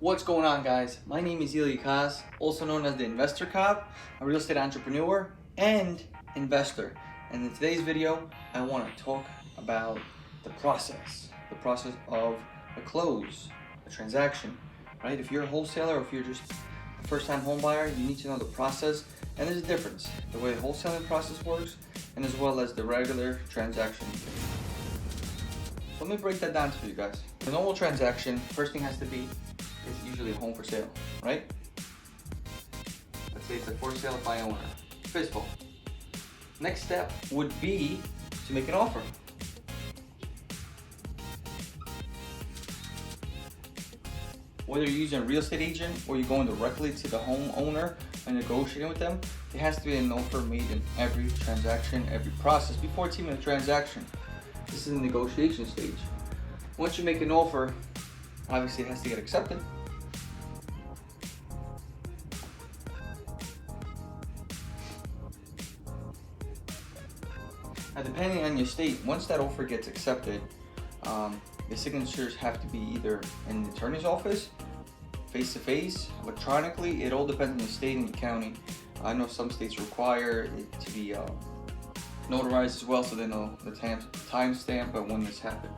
What's going on, guys? My name is Ilya Kaz, also known as the Investor Cop, a real estate entrepreneur and investor. And in today's video, I want to talk about the process of a close, a transaction, right? If you're a wholesaler or if you're just a first-time home buyer, you need to know the process. And there's a difference, the way the wholesaling process works and as well as the regular transaction. So let me break that down for you guys. The normal transaction, first thing has to be, is usually a home for sale, right? Let's say it's a for sale by owner, physical. Next step would be to make an offer. Whether you're using a real estate agent or you're going directly to the homeowner and negotiating with them, there has to be an offer made in every transaction, every process, before it's even a transaction. This is the negotiation stage. Once you make an offer, obviously it has to get accepted. Now, depending on your state, once that offer gets accepted, the signatures have to be either in the attorney's office, face-to-face, electronically. It all depends on the state and the county. I know some states require it to be notarized as well, so they know the time stamp of when this happened.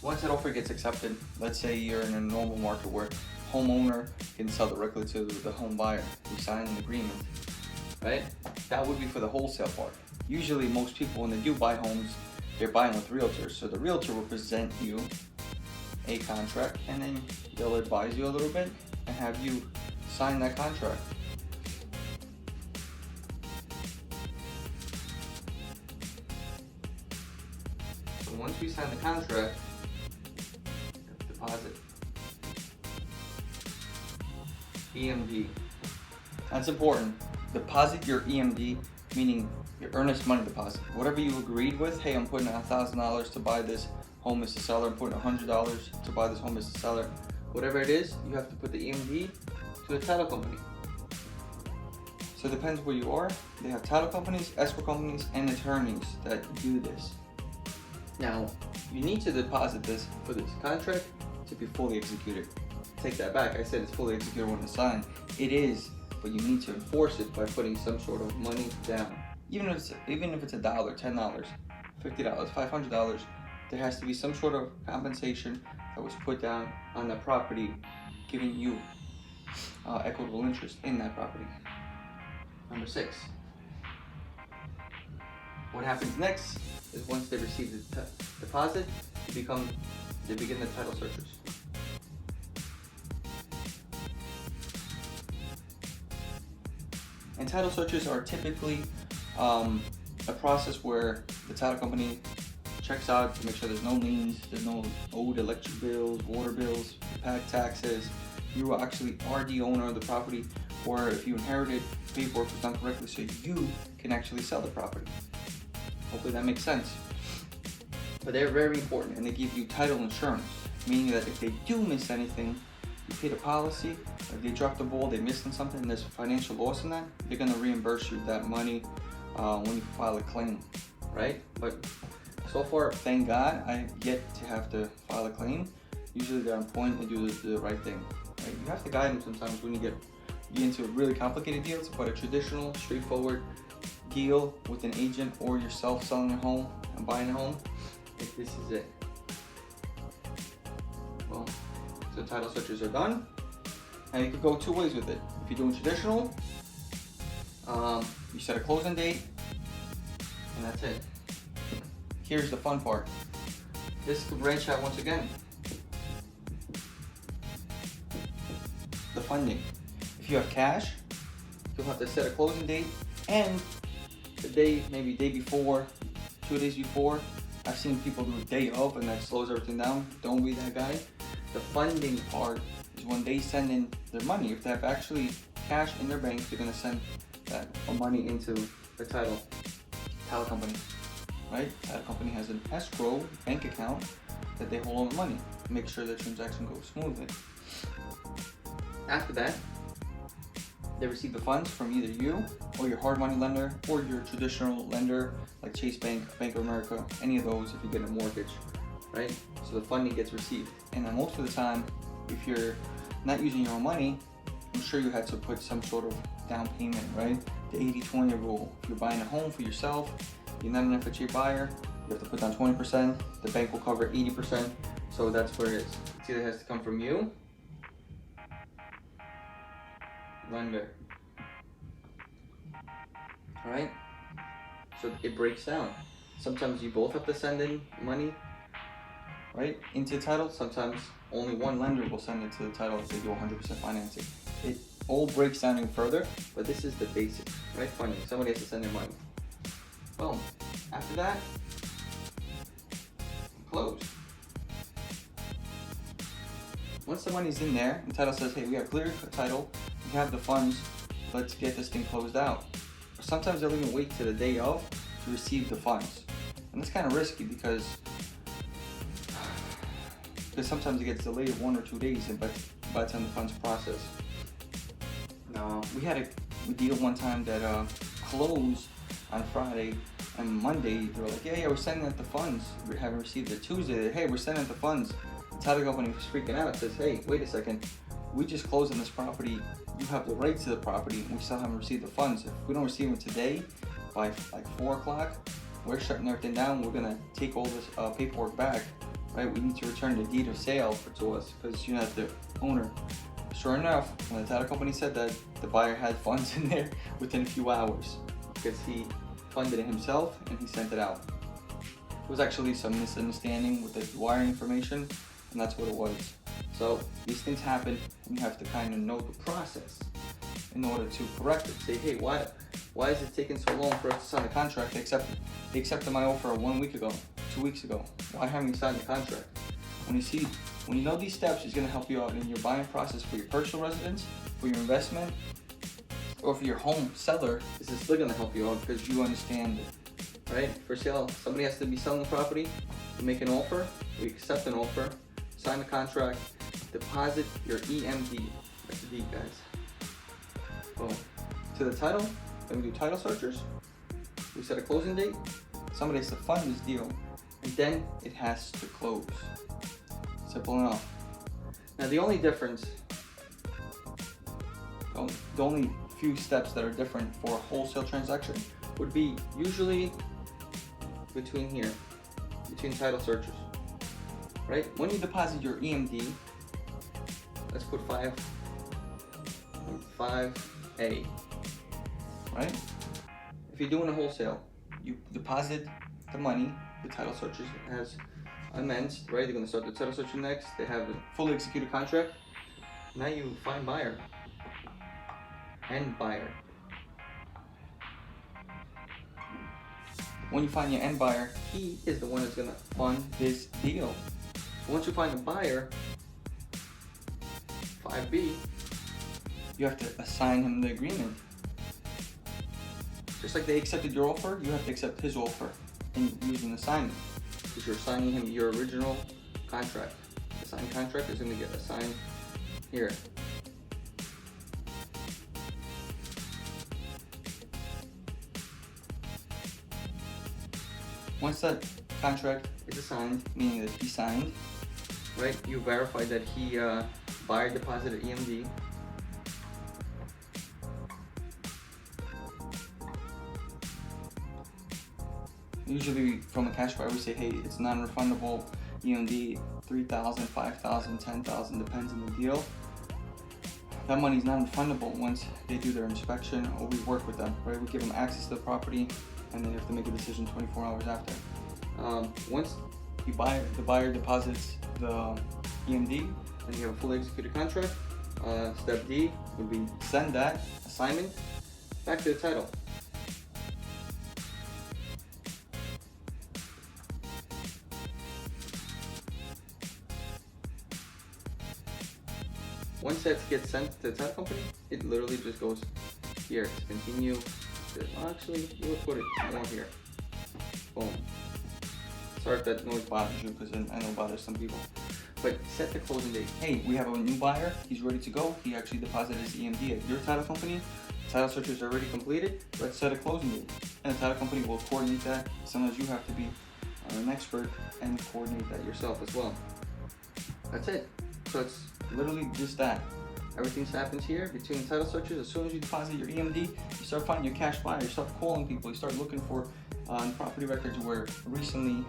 Once that offer gets accepted, let's say you're in a normal market where homeowner can sell directly to the home buyer who signed an agreement, right? That would be for the wholesale part. Usually most people, when they do buy homes, they're buying with realtors. So the realtor will present you a contract and then they'll advise you a little bit and have you sign that contract. So once we sign the contract, deposit, EMD. That's important. Deposit your EMD, meaning your earnest money deposit. Whatever you agreed with, hey, I'm putting $1,000 to buy this home, Mr. Seller. I'm putting $100 to buy this home, Mr. Seller. Whatever it is, you have to put the EMD to the title company. So it depends where you are. They have title companies, escrow companies, and attorneys that do this. Now, you need to deposit this for this contract to be fully executed. Take that back. I said it's fully executed when it's signed. It is, but you need to enforce it by putting some sort of money down. Even if it's $1, $10, $50, $500, there has to be some sort of compensation that was put down on the property, giving you equitable interest in that property. Number 6. What happens next is once they receive the deposit, they begin the title searches. And title searches are typically a process where the title company checks out to make sure there's no liens, there's no owed electric bills, water bills, back taxes, you actually are the owner of the property, or if you inherited, paperwork was done correctly so you can actually sell the property. Hopefully that makes sense. But they're very important, and they give you title insurance, meaning that if they do miss anything, you paid a policy. If they drop the ball, they missed on something, and there's financial loss in that, they're gonna reimburse you that money when you file a claim, right? But so far, thank God, I have yet to have to file a claim. Usually they're on point and do the right thing, right? You have to guide them sometimes when you get into really complicated deals, but a traditional, straightforward deal with an agent or yourself selling a home and buying a home, this is it. Well, so title searches are done, and you could go 2 ways with it. If you're doing traditional, you set a closing date, and that's it. Here's the fun part. This could branch out once again. The funding. If you have cash, you'll have to set a closing date, and the day, maybe day before, 2 days before. I've seen people do a day of, and that slows everything down. Don't be that guy. The funding part is when they send in their money. If they have actually cash in their bank, they're gonna send that money into the title company, right? Title company has an escrow bank account that they hold all the money to make sure the transaction goes smoothly. After that, they receive the funds from either you or your hard money lender or your traditional lender like Chase Bank, Bank of America, any of those if you get a mortgage, right? So the funding gets received. And then most of the time, if you're not using your own money, I'm sure you had to put some sort of down payment, right? The 80-20 rule. If you're buying a home for yourself, you're not an FHA buyer, you have to put down 20%, the bank will cover 80%, so that's where it is. It either has to come from you, lender. Alright? So it breaks down. Sometimes you both have to send in money, right, into the title. Sometimes only one lender will send it to the title if they do 100% financing. It all breaks down even further, but this is the basic, right? Funding. Somebody has to send their money. Boom. After that, close. Once the money's in there, the title says, hey, we have clear title, we have the funds, let's get this thing closed out. Or sometimes they'll even wait to the day of to receive the funds. And it's kind of risky because sometimes it gets delayed 1 or 2 days by the time the funds process. Now, we had a deal one time that closed on Friday, and Monday they were like, yeah, we're sending out the funds. We haven't received it. Tuesday, hey, we're sending out the funds. The title company was freaking out. It says, hey, wait a second, we just closed on this property. You have the rights to the property. We still haven't received the funds. If we don't receive them today by like 4 o'clock, we're shutting everything down. We're gonna take all this paperwork back, right? We need to return the deed of sale to us because you're not the owner. Sure enough, when the title company said that, the buyer had funds in there within a few hours because he funded it himself and he sent it out. It was actually some misunderstanding with the wiring information, and that's what it was. So these things happen, and you have to kind of know the process in order to correct it. Say, hey, why is it taking so long for us to sign the contract? They accepted my offer 1 week ago, 2 weeks ago. Why haven't you signed the contract? When you know these steps, it's going to help you out in your buying process for your personal residence, for your investment, or for your home seller. This is still going to help you out because you understand it, right? For sale, somebody has to be selling the property, you make an offer, we accept an offer, sign the contract, deposit your EMD. That's the deed, guys. Boom. To the title, then we do title searchers, we set a closing date, somebody has to fund this deal, and then it has to close. Simple enough. Now the only difference, the only few steps that are different for a wholesale transaction would be usually between title searches, right? When you deposit your EMD, let's put 5A, right? If you're doing a wholesale, you deposit the money, the title searches has amends, right? They're going to start the title search next. They have a fully executed contract. Now you find buyer and buyer. When you find your end buyer, he is the one that's going to fund this deal. Once you find a buyer, 5B, you have to assign him the agreement. Just like they accepted your offer, you have to accept his offer and use an assignment. Because you're assigning him your original contract. The signed contract is going to get assigned here. Once that contract is assigned, meaning that he signed, right? You verify that he buyer deposited EMD. Usually from a cash buyer, we say, hey, it's non-refundable, EMD, $3,000, $5,000, $10,000, depends on the deal. That money is non-refundable once they do their inspection or we work with them, right? We give them access to the property and they have to make a decision 24 hours after. Once the buyer deposits the EMD and you have a fully executed contract, step D would be send that assignment back to the title. Once that gets sent to the title company, it literally just goes here to continue. Actually, you would put it more here. Boom. Sorry if that noise bothers you, because I know it bothers some people. But set the closing date. Hey, we have a new buyer. He's ready to go. He actually deposited his EMD at your title company. Title searches are already completed. Let's set a closing date. And the title company will coordinate that. Sometimes you have to be an expert and coordinate that yourself as well. That's it. So it's Literally just that. Everything happens here between title searches. As soon as you deposit your EMD, you start finding your cash buyer. You start calling people. You start looking for property records where recently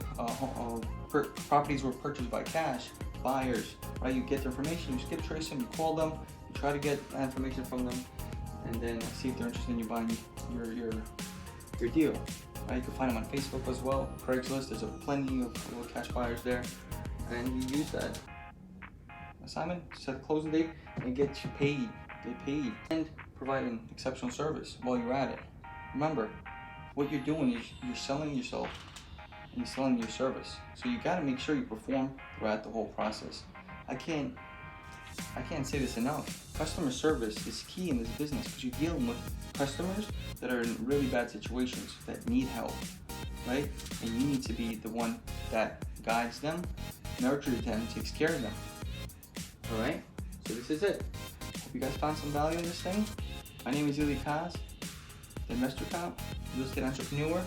properties were purchased by cash buyers. Right? You get the information. You skip trace them. You call them. You try to get information from them, and then see if they're interested in you buying your deal. Right? You can find them on Facebook as well. Craigslist. There's plenty of little cash buyers there, and you use that assignment, set a closing date, and get paid, and provide an exceptional service while you're at it. Remember, what you're doing is you're selling yourself and you're selling your service. So you got to make sure you perform throughout the whole process. I can't say this enough. Customer service is key in this business because you're dealing with customers that are in really bad situations that need help, right? And you need to be the one that guides them, nurtures them, takes care of them. Alright, so this is it. Hope you guys found some value in this thing. My name is Ili Kaz, the investor cop, real estate entrepreneur,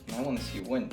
and I want to see you win.